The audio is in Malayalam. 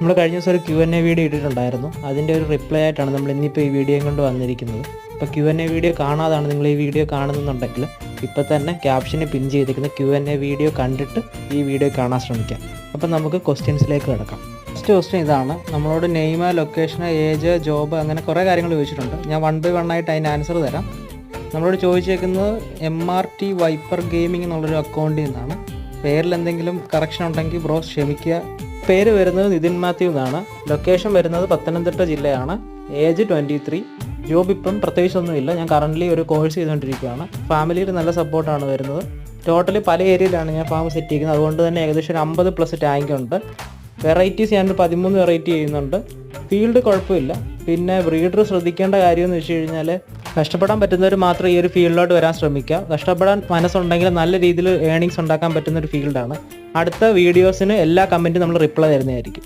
നമ്മൾ കഴിഞ്ഞ ദിവസം ഒരു Q&A വീഡിയോ ഇട്ടിട്ടുണ്ടായിരുന്നു. അതിൻ്റെ ഒരു റിപ്ലൈ ആയിട്ടാണ് നമ്മൾ ഇന്നിപ്പോൾ ഈ വീഡിയോയും കൊണ്ട് വന്നിരിക്കുന്നത്. ഇപ്പോൾ Q&A വീഡിയോ കാണാതാണ് നിങ്ങൾ ഈ വീഡിയോ കാണുന്നുണ്ടെങ്കിൽ ഇപ്പോൾ തന്നെ ക്യാപ്ഷന് പിൻ ചെയ്തിരിക്കുന്ന Q&A വീഡിയോ കണ്ടിട്ട് ഈ വീഡിയോ കാണാൻ ശ്രമിക്കാം. അപ്പോൾ നമുക്ക് ക്വസ്റ്റ്യൻസിലേക്ക് കിടക്കാം. ഫസ്റ്റ് ക്വസ്റ്റ്യൻ ഇതാണ്. നമ്മളോട് നെയിം, ലൊക്കേഷൻ, ഏജ്, ജോബ് അങ്ങനെ കുറേ കാര്യങ്ങൾ ചോദിച്ചിട്ടുണ്ട്. ഞാൻ 1 by 1 ആയിട്ട് അതിൻ്റെ ആൻസർ തരാം. നമ്മളോട് ചോദിച്ചേക്കുന്നത് MRT വൈപ്പർ ഗെയിമിംഗ് എന്നുള്ളൊരു അക്കൗണ്ടിൽ നിന്നാണ്. പേരിൽ എന്തെങ്കിലും കറക്ഷൻ ഉണ്ടെങ്കിൽ ബ്രോ ക്ഷമിക്കുക. പേര് വരുന്നത് നിതിൻ മാത്യു എന്നാണ്. ലൊക്കേഷൻ വരുന്നത് പത്തനംതിട്ട ജില്ലയാണ്. ഏജ് 23. ജോബ് ഇപ്പം പ്രത്യേകിച്ചൊന്നുമില്ല. ഞാൻ കറൻ്റ്ലി ഒരു കോഴ്സ് ചെയ്തുകൊണ്ടിരിക്കുകയാണ്. ഫാമിലിയിൽ നല്ല സപ്പോർട്ടാണ് വരുന്നത്. ടോട്ടലി പല ഏരിയയിലാണ് ഞാൻ ഫാം സെറ്റ് ചെയ്യുന്നത്. അതുകൊണ്ട് തന്നെ ഏകദേശം ഒരു 50+ ടാങ്ക് ഉണ്ട്. വെറൈറ്റീസ് ഞാനൊരു 13 വെറൈറ്റി ചെയ്യുന്നുണ്ട്. ഫീൽഡ് കുഴപ്പമില്ല. പിന്നെ ബ്രീഡർ ശ്രദ്ധിക്കേണ്ട കാര്യമെന്ന് വെച്ച് കഴിഞ്ഞാൽ കഷ്ടപ്പെടാൻ പറ്റുന്നവർ മാത്രം ഈ ഒരു ഫീൽഡിലോട്ട് വരാൻ ശ്രമിക്കുക. കഷ്ടപ്പെടാൻ മനസ്സുണ്ടെങ്കിൽ നല്ല രീതിയിൽ ഏണിങ്സ് ഉണ്ടാക്കാൻ പറ്റുന്ന ഒരു ഫീൽഡാണ്. അടുത്ത വീഡിയോസിന് എല്ലാ കമൻറ്റും നമ്മൾ റിപ്ലൈ തരുന്നതായിരിക്കും.